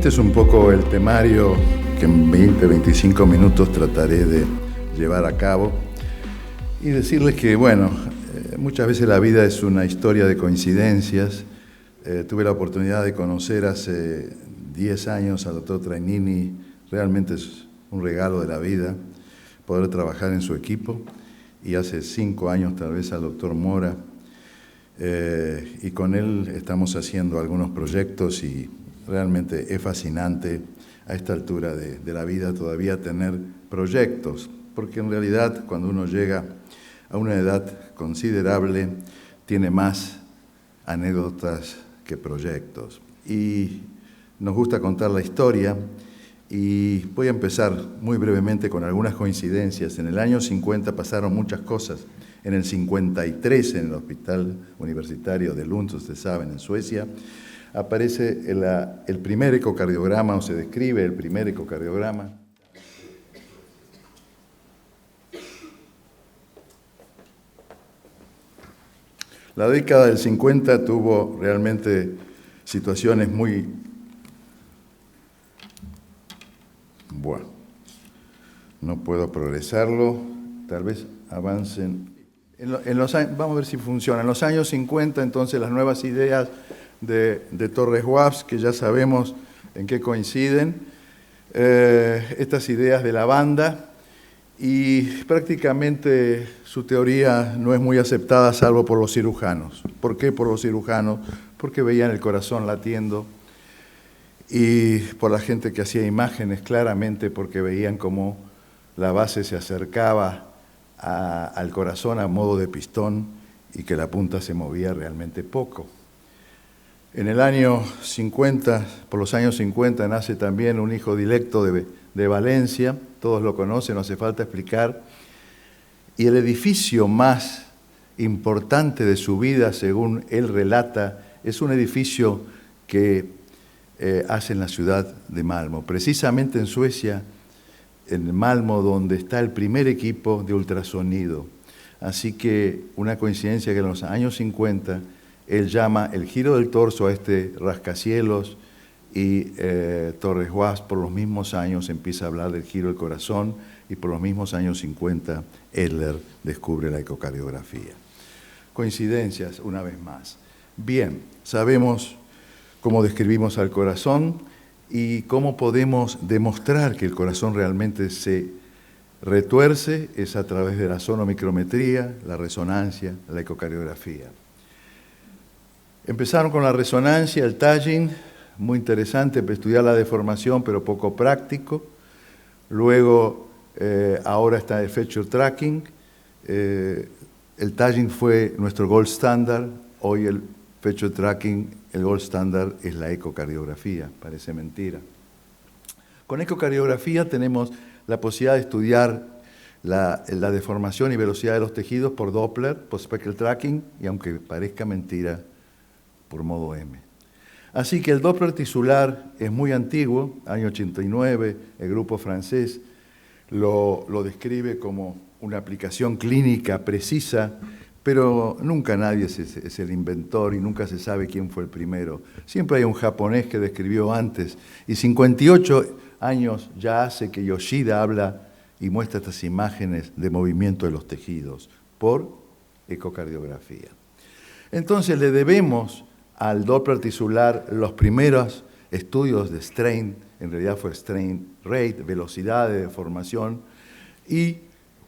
Este es un poco el temario que en 20-25 minutos trataré de llevar a cabo y decirles que, bueno, muchas veces la vida es una historia de coincidencias. Tuve la oportunidad de conocer hace 10 años al doctor Trainini. Realmente es un regalo de la vida poder trabajar en su equipo, y hace 5 años tal vez al doctor Mora, y con él estamos haciendo algunos proyectos y realmente es fascinante a esta altura de la vida todavía tener proyectos, porque en realidad cuando uno llega a una edad considerable tiene más anécdotas que proyectos. Y nos gusta contar la historia, y voy a empezar muy brevemente con algunas coincidencias. En el año 50 pasaron muchas cosas. En el 53, en el Hospital Universitario de Lund, ustedes saben, en Suecia, aparece el primer ecocardiograma, o se describe el primer ecocardiograma. La década del 50 tuvo realmente situaciones muy... Bueno, no puedo progresarlo, tal vez avancen. Vamos a ver si funciona. En los años 50, entonces, las nuevas ideas de Torres-Waps, que ya sabemos en qué coinciden, estas ideas de la banda, y prácticamente su teoría no es muy aceptada salvo por los cirujanos. ¿Por qué por los cirujanos? Porque veían el corazón latiendo, y por la gente que hacía imágenes, claramente porque veían cómo la base se acercaba al corazón a modo de pistón y que la punta se movía realmente poco. En el año 50, por los años 50, nace también un hijo directo de Valencia, todos lo conocen, no hace falta explicar, y el edificio más importante de su vida, según él relata, es un edificio que hace en la ciudad de Malmö, precisamente en Suecia, en Malmö, donde está el primer equipo de ultrasonido. Así que una coincidencia que en los años 50 él llama el giro del torso a este rascacielos, y Torres-Waps por los mismos años empieza a hablar del giro del corazón, y por los mismos años 50 Edler descubre la ecocardiografía. Coincidencias una vez más. Bien, sabemos cómo describimos al corazón y cómo podemos demostrar que el corazón realmente se retuerce, es a través de la sonomicrometría, la resonancia, la ecocardiografía. Empezaron con la resonancia, el tagging, muy interesante para estudiar la deformación, pero poco práctico. Luego, ahora está el feature tracking. El tagging fue nuestro gold standard. Hoy el feature tracking, el gold standard, es la ecocardiografía. Parece mentira. Con ecocardiografía tenemos la posibilidad de estudiar la deformación y velocidad de los tejidos por Doppler, por spectral tracking, y aunque parezca mentira, por modo M. Así que el Doppler tisular es muy antiguo, año 89, el grupo francés lo describe como una aplicación clínica precisa, pero nunca nadie es el inventor y nunca se sabe quién fue el primero. Siempre hay un japonés que describió antes, y 58 años ya hace que Yoshida habla y muestra estas imágenes de movimiento de los tejidos por ecocardiografía. Entonces le debemos al Doppler tisular los primeros estudios de strain, en realidad fue strain rate, velocidad de deformación, y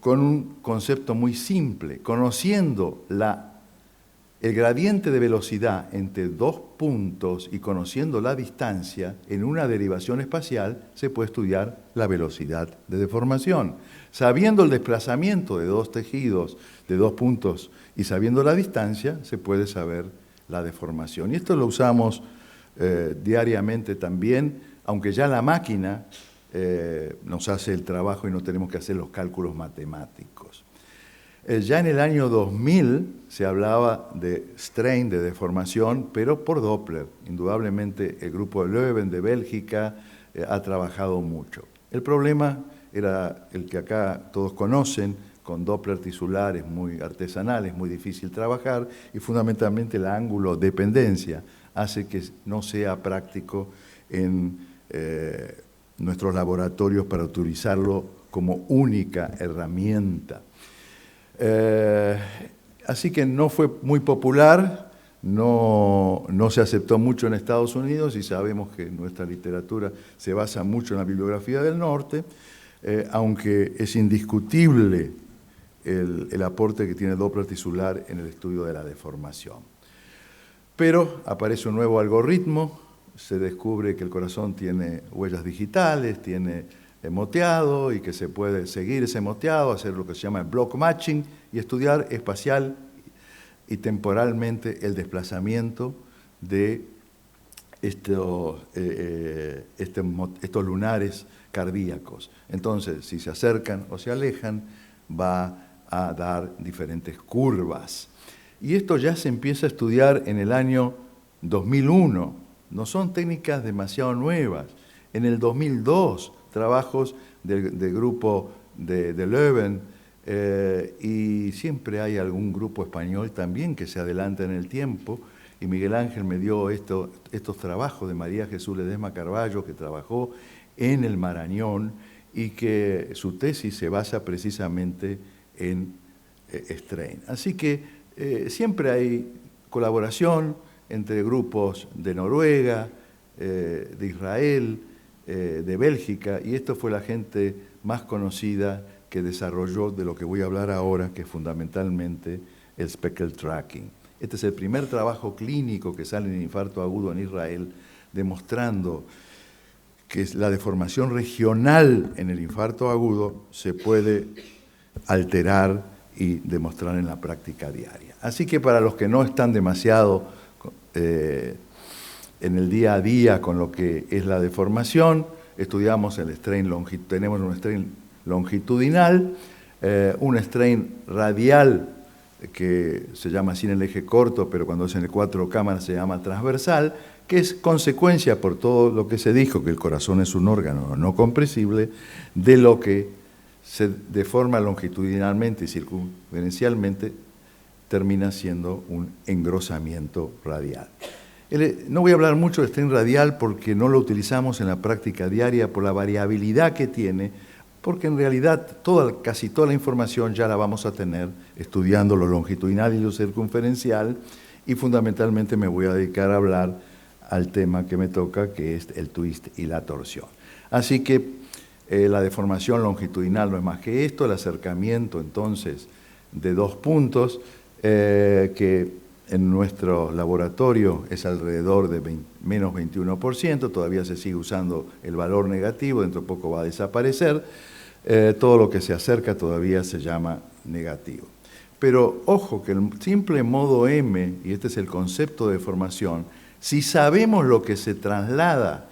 con un concepto muy simple, conociendo el gradiente de velocidad entre dos puntos y conociendo la distancia en una derivación espacial, se puede estudiar la velocidad de deformación. Sabiendo el desplazamiento de dos tejidos, de dos puntos, y sabiendo la distancia, se puede saber la deformación. Y esto lo usamos diariamente también, aunque ya la máquina nos hace el trabajo y no tenemos que hacer los cálculos matemáticos. Ya en el año 2000 se hablaba de strain, de deformación, pero por Doppler. Indudablemente el grupo de Leuven de Bélgica ha trabajado mucho. El problema era el que acá todos conocen, con Doppler tisular es muy artesanal, es muy difícil trabajar, y fundamentalmente la ángulo dependencia hace que no sea práctico en nuestros laboratorios para utilizarlo como única herramienta. Así que no fue muy popular, no se aceptó mucho en Estados Unidos y sabemos que nuestra literatura se basa mucho en la bibliografía del norte, aunque es indiscutible el aporte que tiene Doppler tisular en el estudio de la deformación. Pero aparece un nuevo algoritmo, se descubre que el corazón tiene huellas digitales, tiene moteado y que se puede seguir ese moteado, hacer lo que se llama block matching y estudiar espacial y temporalmente el desplazamiento de estos lunares cardíacos. Entonces, si se acercan o se alejan, va a dar diferentes curvas. Y esto ya se empieza a estudiar en el año 2001. No son técnicas demasiado nuevas. En el 2002, trabajos del grupo de Leuven, y siempre hay algún grupo español también que se adelanta en el tiempo, y Miguel Ángel me dio estos trabajos de María Jesús Ledesma Carballo, que trabajó en el Marañón, y que su tesis se basa precisamente en strain. Así que siempre hay colaboración entre grupos de Noruega, de Israel, de Bélgica, y esto fue la gente más conocida que desarrolló de lo que voy a hablar ahora, que es fundamentalmente el speckle tracking. Este es el primer trabajo clínico que sale en infarto agudo en Israel, demostrando que la deformación regional en el infarto agudo se puede alterar y demostrar en la práctica diaria. Así que para los que no están demasiado en el día a día con lo que es la deformación, estudiamos el strain longitudinal, tenemos un strain longitudinal, un strain radial que se llama así en el eje corto, pero cuando es en el 4 cámaras se llama transversal, que es consecuencia por todo lo que se dijo, que el corazón es un órgano no compresible, de lo que se deforma longitudinalmente y circunferencialmente, termina siendo un engrosamiento radial. No voy a hablar mucho de strain radial porque no lo utilizamos en la práctica diaria por la variabilidad que tiene, porque en realidad casi toda la información ya la vamos a tener estudiando lo longitudinal y lo circunferencial, y fundamentalmente me voy a dedicar a hablar al tema que me toca, que es el twist y la torsión. Así que la deformación longitudinal no es más que esto, el acercamiento entonces de dos puntos, que en nuestro laboratorio es alrededor de menos 21%, todavía se sigue usando el valor negativo, dentro de poco va a desaparecer, todo lo que se acerca todavía se llama negativo. Pero ojo que el simple modo M, y este es el concepto de deformación, si sabemos lo que se traslada,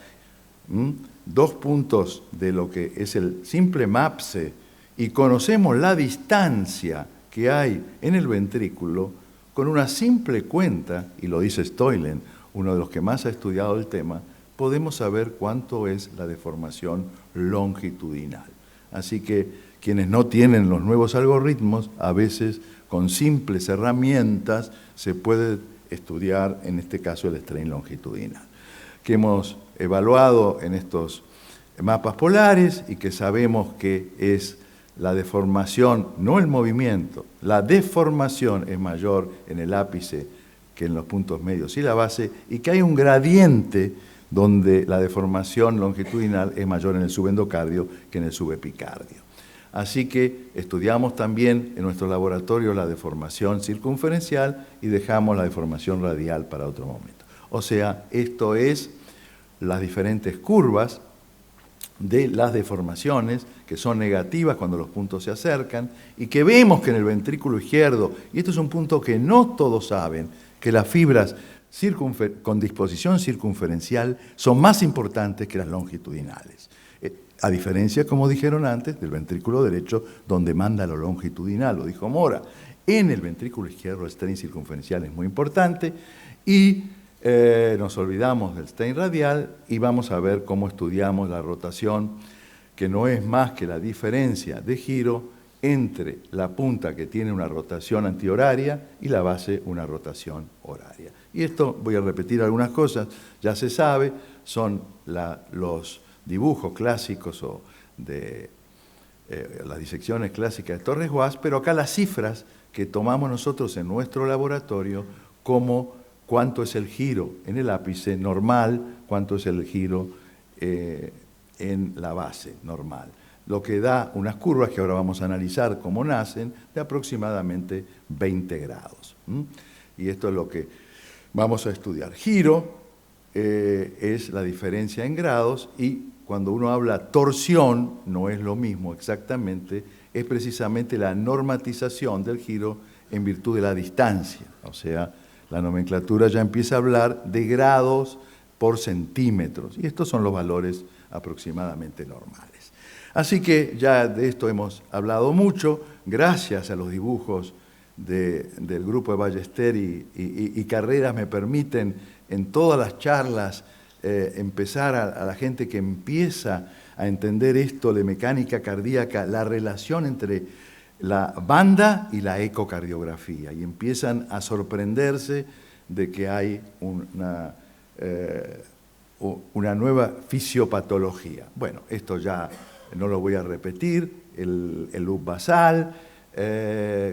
dos puntos de lo que es el simple MAPSE, y conocemos la distancia que hay en el ventrículo, con una simple cuenta, y lo dice Stoilen, uno de los que más ha estudiado el tema, podemos saber cuánto es la deformación longitudinal. Así que quienes no tienen los nuevos algoritmos, a veces con simples herramientas se puede estudiar, en este caso, el strain longitudinal, que hemos evaluado en estos mapas polares y que sabemos que es la deformación, no el movimiento, la deformación es mayor en el ápice que en los puntos medios y la base, y que hay un gradiente donde la deformación longitudinal es mayor en el subendocardio que en el subepicardio. Así que estudiamos también en nuestro laboratorio la deformación circunferencial y dejamos la deformación radial para otro momento. O sea, esto es las diferentes curvas de las deformaciones que son negativas cuando los puntos se acercan y que vemos que en el ventrículo izquierdo, y esto es un punto que no todos saben, que las fibras con disposición circunferencial son más importantes que las longitudinales. A diferencia, como dijeron antes, del ventrículo derecho, donde manda lo longitudinal, lo dijo Mora. En el ventrículo izquierdo el strain circunferencial es muy importante y nos olvidamos del strain radial y vamos a ver cómo estudiamos la rotación, que no es más que la diferencia de giro entre la punta que tiene una rotación antihoraria y la base una rotación horaria. Y esto, voy a repetir algunas cosas, ya se sabe, son los dibujos clásicos o de las disecciones clásicas de Torres Boas, pero acá las cifras que tomamos nosotros en nuestro laboratorio como cuánto es el giro en el ápice normal, cuánto es el giro en la base normal. Lo que da unas curvas que ahora vamos a analizar cómo nacen, de aproximadamente 20 grados. Y esto es lo que vamos a estudiar. Giro es la diferencia en grados y cuando uno habla torsión, no es lo mismo exactamente, es precisamente la normatización del giro en virtud de la distancia. O sea, la nomenclatura ya empieza a hablar de grados por centímetros y estos son los valores aproximadamente normales. Así que ya de esto hemos hablado mucho, gracias a los dibujos del grupo de Ballester y Carreras me permiten en todas las charlas empezar a la gente que empieza a entender esto de mecánica cardíaca, la relación entre la banda y la ecocardiografía, y empiezan a sorprenderse de que hay una nueva fisiopatología. Bueno, esto ya no lo voy a repetir, el loop basal,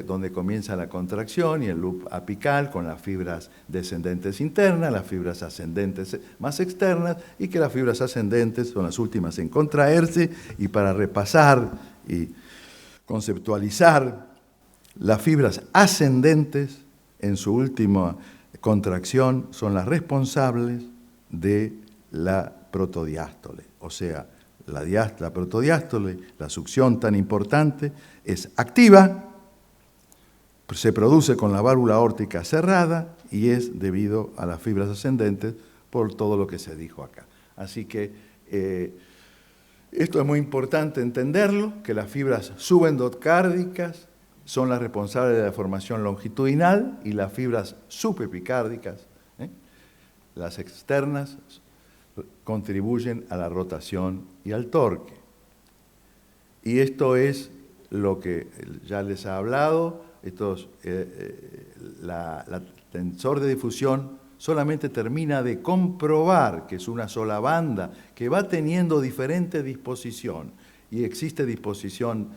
donde comienza la contracción, y el loop apical con las fibras descendentes internas, las fibras ascendentes más externas, y que las fibras ascendentes son las últimas en contraerse. Y para repasar y conceptualizar, las fibras ascendentes en su última contracción son las responsables de la protodiástole, o sea, la protodiástole, la succión tan importante, es activa, se produce con la válvula aórtica cerrada y es debido a las fibras ascendentes por todo lo que se dijo acá. Así que esto es muy importante entenderlo, que las fibras subendocárdicas son las responsables de la formación longitudinal y las fibras subepicárdicas, las externas, contribuyen a la rotación y al torque. Y esto es lo que ya les ha hablado. La tensor de difusión solamente termina de comprobar que es una sola banda, que va teniendo diferente disposición, y existe disposición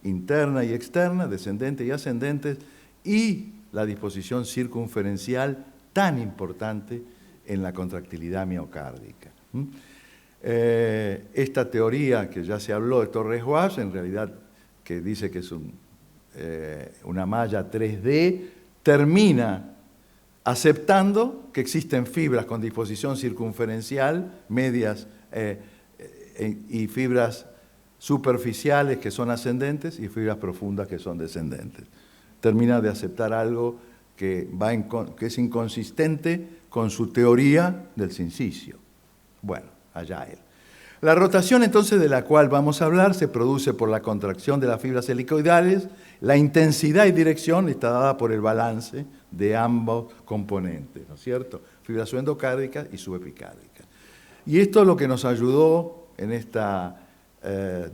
interna y externa, descendente y ascendente, y la disposición circunferencial tan importante en la contractilidad miocárdica. Esta teoría que ya se habló de Torres Boas, en realidad que dice que es una malla 3D, termina aceptando que existen fibras con disposición circunferencial, medias y fibras superficiales que son ascendentes y fibras profundas que son descendentes. Termina de aceptar algo que es inconsistente con su teoría del sincicio. Bueno, allá él. La rotación entonces de la cual vamos a hablar se produce por la contracción de las fibras helicoidales. La intensidad y dirección está dada por el balance de ambos componentes, ¿no es cierto? Fibras subendocárdicas y subepicárdicas. Y esto es lo que nos ayudó en estos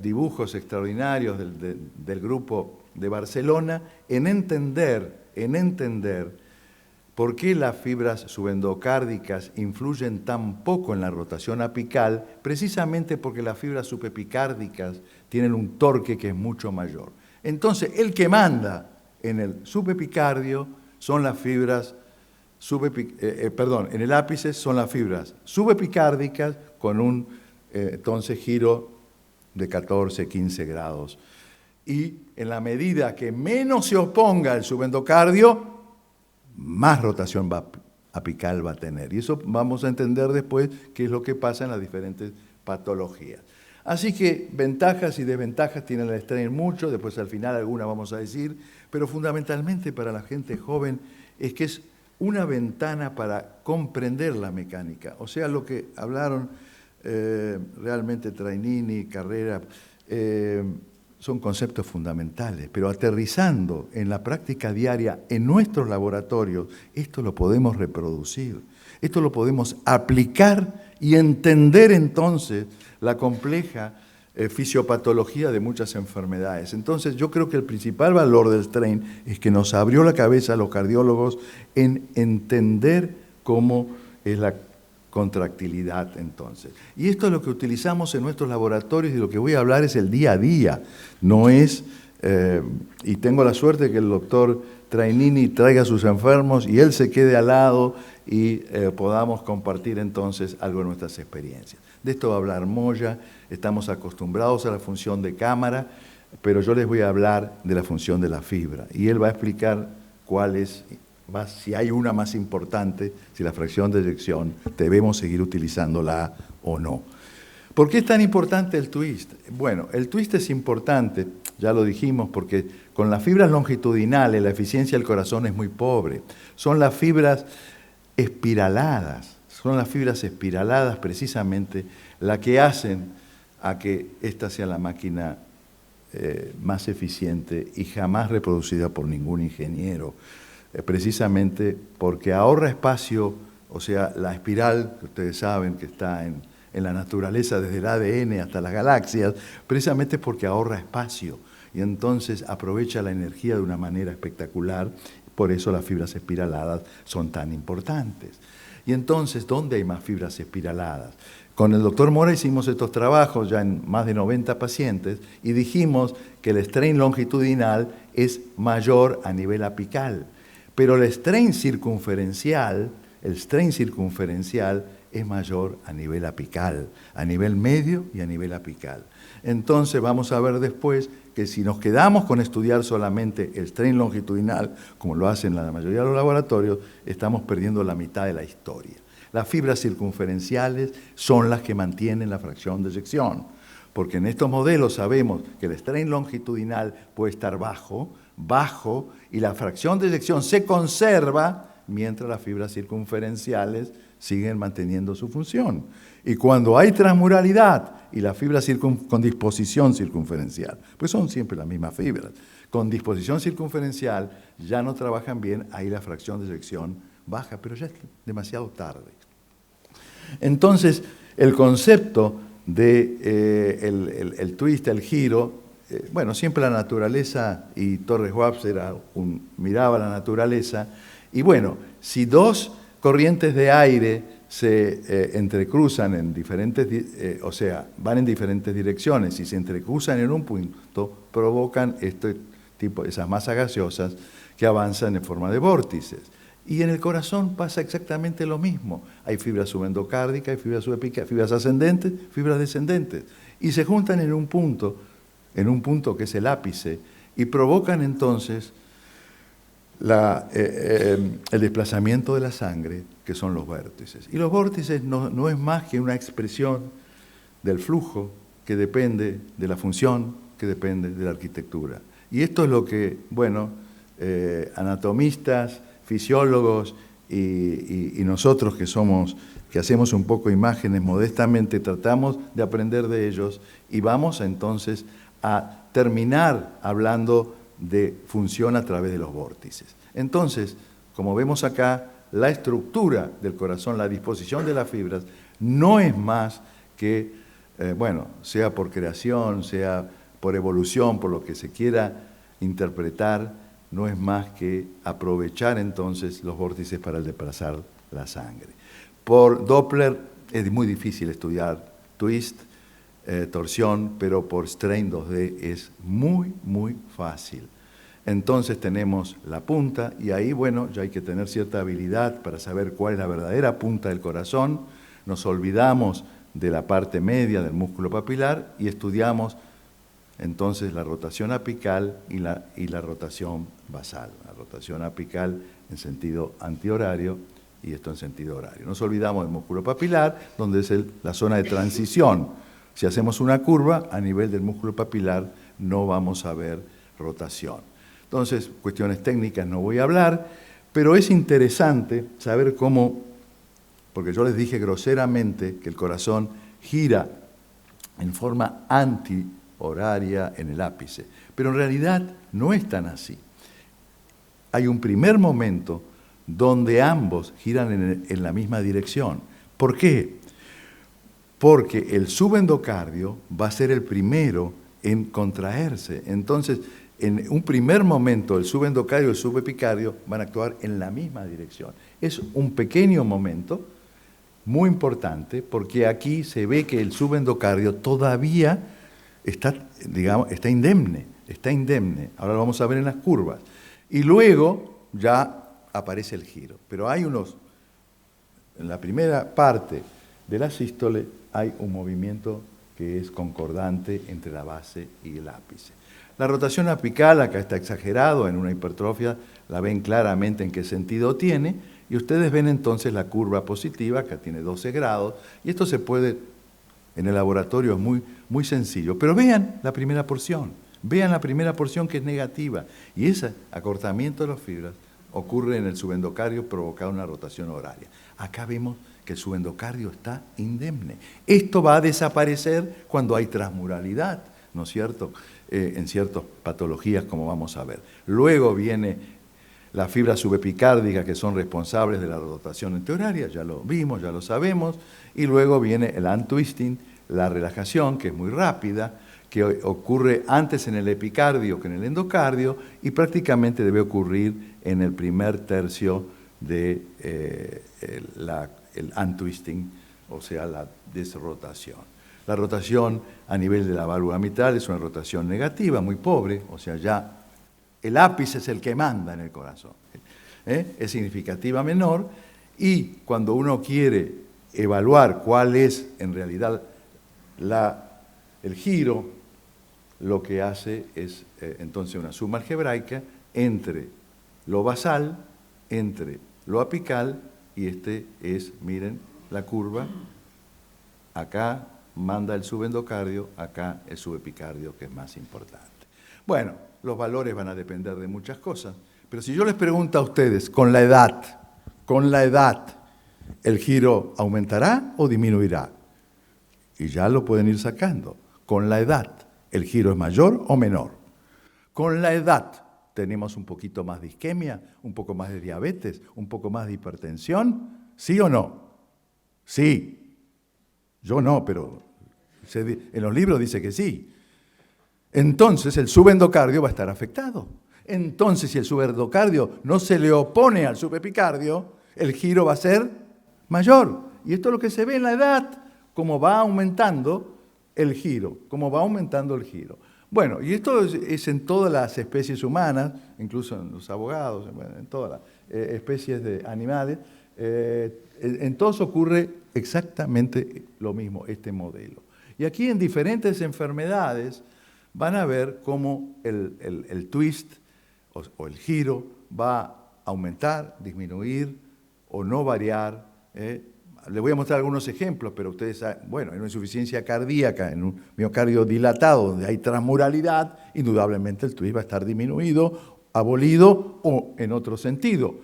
dibujos extraordinarios del grupo de Barcelona en entender ¿por qué las fibras subendocárdicas influyen tan poco en la rotación apical? Precisamente porque las fibras subepicárdicas tienen un torque que es mucho mayor. Entonces, el que manda en el subepicardio son las fibras, en el ápice son las fibras subepicárdicas con un entonces giro de 14, 15 grados. Y en la medida que menos se oponga el subendocardio, más rotación apical va a tener. Y eso vamos a entender después qué es lo que pasa en las diferentes patologías. Así que ventajas y desventajas tienen el strain mucho, después al final algunas vamos a decir, pero fundamentalmente para la gente joven es que es una ventana para comprender la mecánica. O sea, lo que hablaron realmente Trainini, Carrera, son conceptos fundamentales, pero aterrizando en la práctica diaria en nuestros laboratorios, esto lo podemos reproducir, esto lo podemos aplicar y entender entonces la compleja fisiopatología de muchas enfermedades. Entonces yo creo que el principal valor del strain es que nos abrió la cabeza a los cardiólogos en entender cómo es contractilidad entonces. Y esto es lo que utilizamos en nuestros laboratorios y lo que voy a hablar es el día a día, no es, y tengo la suerte de que el doctor Trainini traiga a sus enfermos y él se quede al lado y podamos compartir entonces algo de nuestras experiencias. De esto va a hablar Moya, estamos acostumbrados a la función de cámara, pero yo les voy a hablar de la función de la fibra y él va a explicar cuál es, si hay una más importante, si la fracción de eyección debemos seguir utilizándola o no. ¿Por qué es tan importante el twist? Bueno, el twist es importante, ya lo dijimos, porque con las fibras longitudinales la eficiencia del corazón es muy pobre. Son las fibras espiraladas precisamente las que hacen a que esta sea la máquina más eficiente y jamás reproducida por ningún ingeniero. Precisamente porque ahorra espacio, o sea, la espiral, que ustedes saben que está en la naturaleza desde el ADN hasta las galaxias, precisamente porque ahorra espacio y entonces aprovecha la energía de una manera espectacular, por eso las fibras espiraladas son tan importantes. Y entonces, ¿dónde hay más fibras espiraladas? Con el doctor Mora hicimos estos trabajos ya en más de 90 pacientes y dijimos que el strain longitudinal es mayor a nivel apical. Pero el strain circunferencial es mayor a nivel apical, a nivel medio y a nivel apical. Entonces vamos a ver después que si nos quedamos con estudiar solamente el strain longitudinal, como lo hacen la mayoría de los laboratorios, estamos perdiendo la mitad de la historia. Las fibras circunferenciales son las que mantienen la fracción de eyección, porque en estos modelos sabemos que el strain longitudinal puede estar bajo, y la fracción de eyección se conserva mientras las fibras circunferenciales siguen manteniendo su función. Y cuando hay transmuralidad y las fibras con disposición circunferencial, pues son siempre las mismas fibras, con disposición circunferencial ya no trabajan bien, ahí la fracción de eyección baja, pero ya es demasiado tarde. Entonces, el concepto de el twist, el giro, bueno, siempre la naturaleza, y Torres Waps miraba la naturaleza, y bueno, si dos corrientes de aire se entrecruzan en diferentes, o sea, van en diferentes direcciones y se entrecruzan en un punto, provocan esas masas gaseosas que avanzan en forma de vórtices. Y en el corazón pasa exactamente lo mismo. Hay fibras subendocárdicas, hay fibras subepicales, fibras ascendentes, fibras descendentes. Y se juntan en un punto que es el ápice, y provocan entonces el desplazamiento de la sangre, que son los vórtices. Y los vórtices no es más que una expresión del flujo que depende de la función, que depende de la arquitectura. Y esto es lo que, bueno, anatomistas, fisiólogos y nosotros que hacemos un poco imágenes modestamente, tratamos de aprender de ellos y vamos entonces a terminar hablando de función a través de los vórtices. Entonces, como vemos acá, la estructura del corazón, la disposición de las fibras, no es más que, bueno, sea por creación, sea por evolución, por lo que se quiera interpretar, no es más que aprovechar entonces los vórtices para desplazar la sangre. Por Doppler es muy difícil estudiar twist, torsión, pero por strain 2D es muy, muy fácil. Entonces tenemos la punta y ahí, bueno, ya hay que tener cierta habilidad para saber cuál es la verdadera punta del corazón. Nos olvidamos de la parte media del músculo papilar y estudiamos entonces la rotación apical y la rotación basal. La rotación apical en sentido antihorario y esto en sentido horario. Nos olvidamos del músculo papilar, donde es la zona de transición. Si hacemos una curva a nivel del músculo papilar, no vamos a ver rotación. Entonces, cuestiones técnicas no voy a hablar, pero es interesante saber cómo, porque yo les dije groseramente que el corazón gira en forma antihoraria en el ápice, pero en realidad no es tan así. Hay un primer momento donde ambos giran en la misma dirección. ¿Por qué? Porque el subendocardio va a ser el primero en contraerse. Entonces, en un primer momento, el subendocardio y el subepicardio van a actuar en la misma dirección. Es un pequeño momento, muy importante, porque aquí se ve que el subendocardio todavía está, digamos, está indemne. Ahora lo vamos a ver en las curvas. Y luego ya aparece el giro. Pero hay en la primera parte de la sístole hay un movimiento que es concordante entre la base y el ápice. La rotación apical, acá está exagerado, en una hipertrofia la ven claramente en qué sentido tiene, y ustedes ven entonces la curva positiva, acá tiene 12 grados, y esto se puede, en el laboratorio es muy sencillo, pero vean la primera porción que es negativa, y ese acortamiento de las fibras ocurre en el subendocardio provocado una rotación horaria. Acá vemos que el subendocardio está indemne. Esto va a desaparecer cuando hay transmuralidad, ¿no es cierto?, en ciertas patologías, como vamos a ver. Luego viene las fibras subepicárdicas, que son responsables de la rotación antihoraria, ya lo vimos, ya lo sabemos, y luego viene el untwisting, la relajación, que es muy rápida, que ocurre antes en el epicardio que en el endocardio, y prácticamente debe ocurrir en el primer tercio de el untwisting, o sea, la desrotación. La rotación a nivel de la válvula mitral es una rotación negativa, muy pobre, o sea, ya el ápice es el que manda en el corazón. Es significativa menor, y cuando uno quiere evaluar cuál es en realidad el giro, lo que hace es entonces una suma algebraica entre lo basal, entre lo apical, y miren, la curva, acá manda el subendocardio, acá el subepicardio, que es más importante. Bueno, los valores van a depender de muchas cosas, pero si yo les pregunto a ustedes, con la edad, ¿el giro aumentará o disminuirá? Y ya lo pueden ir sacando. Con la edad, ¿el giro es mayor o menor? Con la edad, ¿tenemos un poquito más de isquemia, un poco más de diabetes, un poco más de hipertensión? ¿Sí o no? Sí. Yo no, pero en los libros dice que sí. Entonces el subendocardio va a estar afectado. Entonces, si el subendocardio no se le opone al subepicardio, el giro va a ser mayor. Y esto es lo que se ve en la edad, cómo va aumentando el giro, Bueno, y esto es en todas las especies humanas, incluso en los abogados, en todas las especies de animales, en todos ocurre exactamente lo mismo, este modelo. Y aquí en diferentes enfermedades van a ver cómo el twist o el giro va a aumentar, disminuir o no variar. Les voy a mostrar algunos ejemplos, pero ustedes saben, bueno, en una insuficiencia cardíaca, en un miocardio dilatado donde hay transmuralidad, indudablemente el twist va a estar disminuido, abolido o en otro sentido.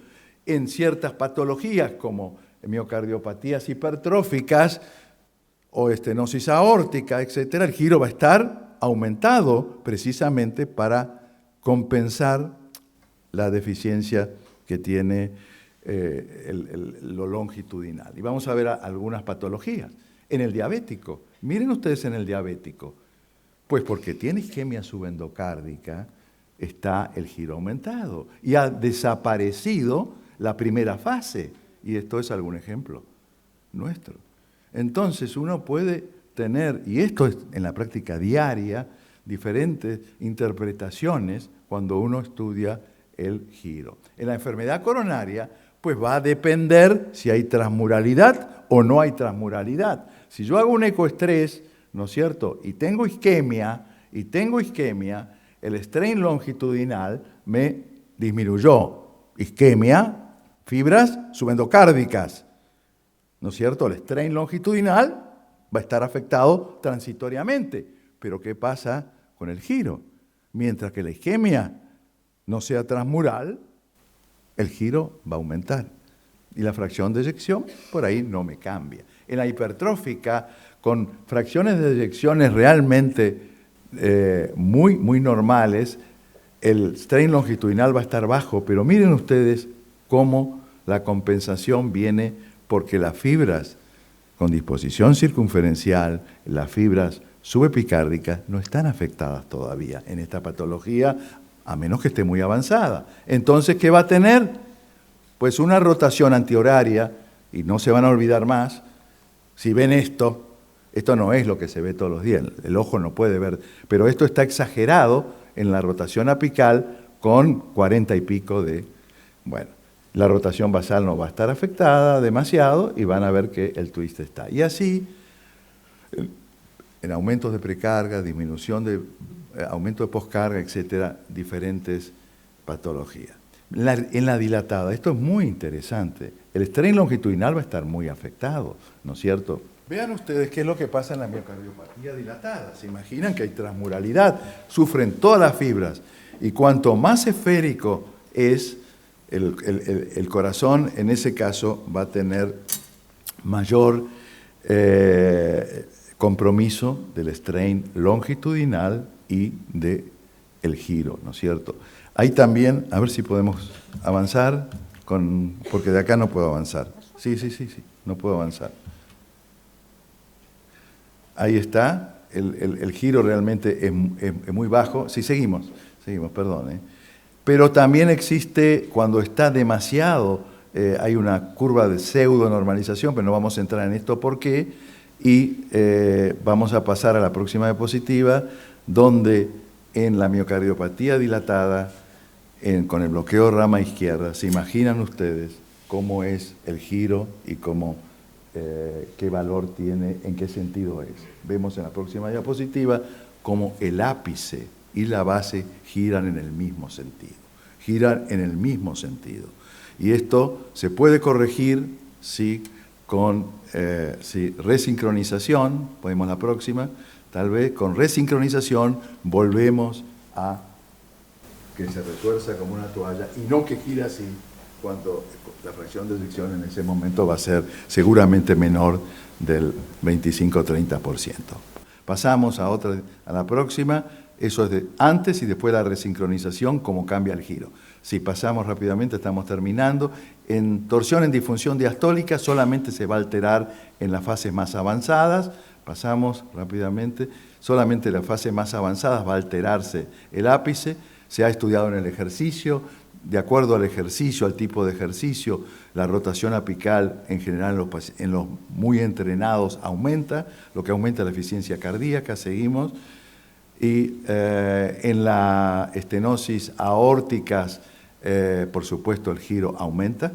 En ciertas patologías como miocardiopatías hipertróficas o estenosis aórtica, etcétera, el giro va a estar aumentado precisamente para compensar la deficiencia que tiene lo longitudinal. Y vamos a ver algunas patologías. En el diabético, miren ustedes en el diabético, pues porque tiene isquemia subendocárdica, está el giro aumentado y ha desaparecido la primera fase. Y esto es algún ejemplo nuestro. Entonces uno puede tener, y esto es en la práctica diaria, diferentes interpretaciones cuando uno estudia el giro. En la enfermedad coronaria, pues va a depender si hay transmuralidad o no hay transmuralidad. Si yo hago un ecoestrés, ¿no es cierto?, y tengo isquemia, el strain longitudinal me disminuyó. Isquemia, fibras subendocárdicas, ¿no es cierto? El strain longitudinal va a estar afectado transitoriamente. Pero ¿qué pasa con el giro? Mientras que la isquemia no sea transmural, el giro va a aumentar. Y la fracción de eyección por ahí no me cambia. En la hipertrófica, con fracciones de eyecciones realmente muy normales, el strain longitudinal va a estar bajo, pero miren ustedes cómo la compensación viene porque las fibras con disposición circunferencial, las fibras subepicárdicas, no están afectadas todavía en esta patología, a menos que esté muy avanzada. Entonces, ¿qué va a tener? Pues una rotación antihoraria, y no se van a olvidar más, Si ven esto, esto no es lo que se ve todos los días, el ojo no puede ver, pero esto está exagerado en la rotación apical con 40 y pico de... Bueno, la rotación basal no va a estar afectada demasiado y van a ver que el twist está. Y así, en aumentos de precarga, disminución de aumento de poscarga, etcétera, diferentes patologías. En la dilatada, esto es muy interesante, el strain longitudinal va a estar muy afectado, ¿no es cierto? Vean ustedes qué es lo que pasa en la miocardiopatía dilatada. Se imaginan que hay transmuralidad, sufren todas las fibras, y cuanto más esférico es el corazón, en ese caso va a tener mayor compromiso del strain longitudinal y del giro, ¿no es cierto? Hay también, a ver si podemos avanzar, porque de acá no puedo avanzar. Sí, no puedo avanzar. Ahí está, el giro realmente es muy bajo. Sí, seguimos, perdón. Pero también existe, cuando está demasiado, hay una curva de pseudo normalización, pero no vamos a entrar en esto por qué, y vamos a pasar a la próxima diapositiva, donde en la miocardiopatía dilatada, con el bloqueo de rama izquierda, se imaginan ustedes cómo es el giro y qué valor tiene, en qué sentido es. Vemos en la próxima diapositiva cómo el ápice y la base giran en el mismo sentido. Y esto se puede corregir con resincronización, podemos la próxima, tal vez con resincronización volvemos a que se retuerza como una toalla y no que gira así, cuando la fracción de eyección en ese momento va a ser seguramente menor del 25-30%. Pasamos a la próxima, eso es de antes y después de la resincronización, cómo cambia el giro. Si pasamos rápidamente, estamos terminando. En torsión en disfunción diastólica solamente se va a alterar en las fases más avanzadas. Pasamos rápidamente. Solamente en las fases más avanzadas va a alterarse el ápice. Se ha estudiado en el ejercicio. De acuerdo al ejercicio, al tipo de ejercicio, la rotación apical en general en los muy entrenados aumenta, lo que aumenta la eficiencia cardíaca. Seguimos. Y en la estenosis aórticas, por supuesto, el giro aumenta,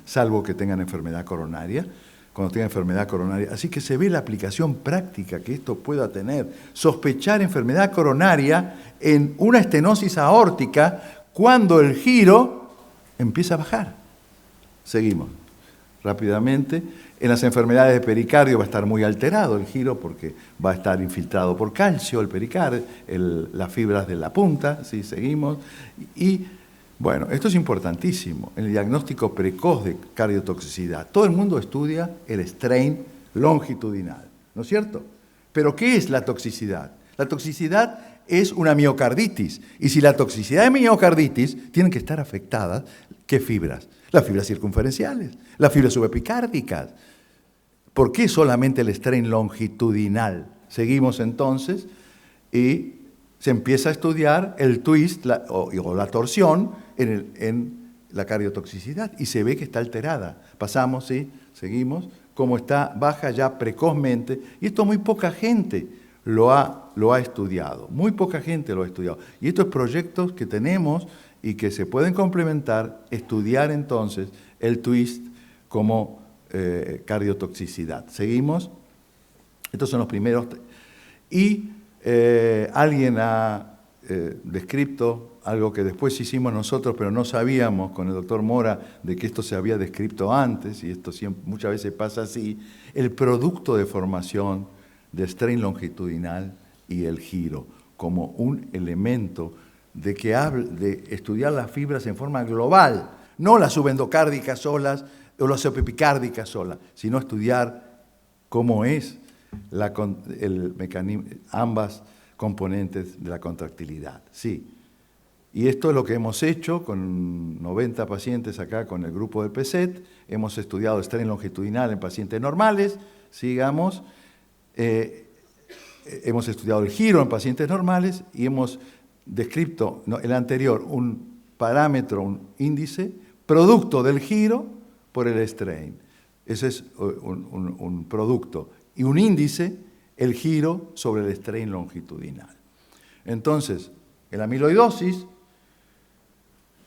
salvo que tengan enfermedad coronaria. Cuando tengan enfermedad coronaria. Así que se ve la aplicación práctica que esto pueda tener. Sospechar enfermedad coronaria en una estenosis aórtica cuando el giro empieza a bajar. Seguimos rápidamente. En las enfermedades de pericardio va a estar muy alterado el giro porque va a estar infiltrado por calcio, el pericardio, las fibras de la punta. ¿Sí? Seguimos. Y bueno, esto es importantísimo. En el diagnóstico precoz de cardiotoxicidad, todo el mundo estudia el strain longitudinal, ¿no es cierto? Pero ¿qué es la toxicidad? La toxicidad es una miocarditis. Y si la toxicidad es miocarditis, tienen que estar afectadas, ¿qué fibras? Las fibras circunferenciales, las fibras subepicárdicas. ¿Por qué solamente el strain longitudinal? Seguimos entonces y se empieza a estudiar el twist o la torsión en la cardiotoxicidad y se ve que está alterada. Pasamos, ¿sí? Seguimos, como está baja ya precozmente, y esto muy poca gente lo ha estudiado, muy poca gente lo ha estudiado. Y estos proyectos que tenemos y que se pueden complementar, estudiar entonces el twist como cardiotoxicidad. Seguimos, estos son los primeros. Y alguien ha descrito algo que después hicimos nosotros, pero no sabíamos con el doctor Mora de que esto se había descrito antes, y esto muchas veces pasa así, el producto de formación de strain longitudinal y el giro, como un elemento de estudiar las fibras en forma global, no las subendocárdicas solas o las subepicárdicas solas, sino estudiar cómo es el mecanismo, ambas componentes de la contractilidad. Sí. Y esto es lo que hemos hecho con 90 pacientes acá con el grupo del PSET. Hemos estudiado strain longitudinal en pacientes normales. Sigamos. Hemos estudiado el giro en pacientes normales y hemos descrito el anterior un parámetro, un índice, producto del giro por el strain. Ese es un producto. Y un índice, el giro sobre el strain longitudinal. Entonces, en la amiloidosis,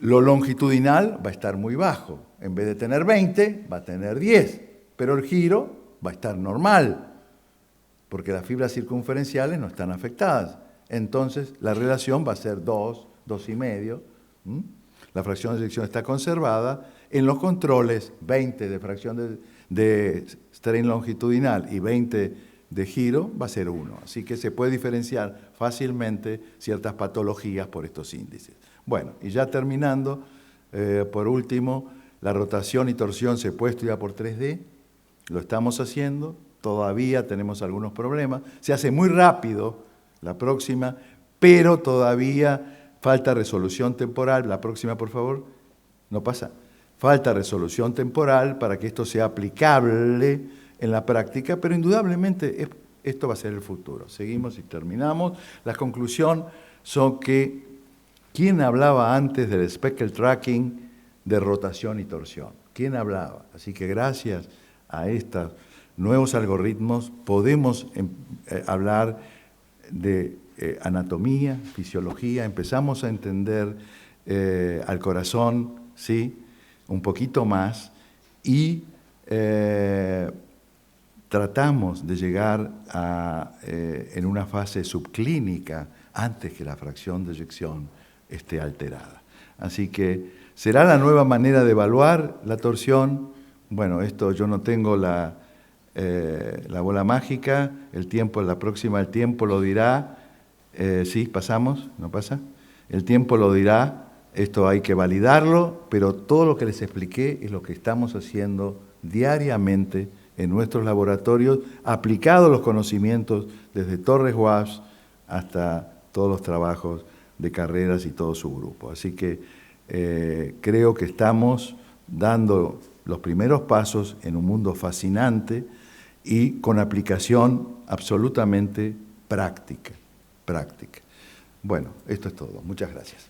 lo longitudinal va a estar muy bajo. En vez de tener 20, va a tener 10. Pero el giro va a estar normal, porque las fibras circunferenciales no están afectadas. Entonces, la relación va a ser 2, 2,5. La fracción de eyección está conservada. En los controles, 20 de fracción de strain longitudinal y 20 de giro va a ser 1. Así que se puede diferenciar fácilmente ciertas patologías por estos índices. Bueno, y ya terminando, por último, la rotación y torsión se puede estudiar por 3D. Lo estamos haciendo. Todavía tenemos algunos problemas. Se hace muy rápido la próxima, pero todavía falta resolución temporal. La próxima, por favor. No pasa. Falta resolución temporal para que esto sea aplicable en la práctica, pero indudablemente esto va a ser el futuro. Seguimos y terminamos. La conclusión son que, ¿quién hablaba antes del speckle tracking de rotación y torsión? ¿Quién hablaba? Así que gracias a estos nuevos algoritmos podemos hablar de anatomía, fisiología, empezamos a entender al corazón, ¿sí?, un poquito más, y tratamos de llegar en una fase subclínica antes que la fracción de eyección esté alterada. Así que será la nueva manera de evaluar la torsión. Bueno, esto yo no tengo la bola mágica, el tiempo lo dirá. ¿Sí? ¿Pasamos? ¿No pasa? El tiempo lo dirá. Esto hay que validarlo, pero todo lo que les expliqué es lo que estamos haciendo diariamente en nuestros laboratorios, aplicados los conocimientos desde Torres Wash hasta todos los trabajos de Carreras y todo su grupo. Así que creo que estamos dando los primeros pasos en un mundo fascinante y con aplicación absolutamente práctica. Bueno, esto es todo. Muchas gracias.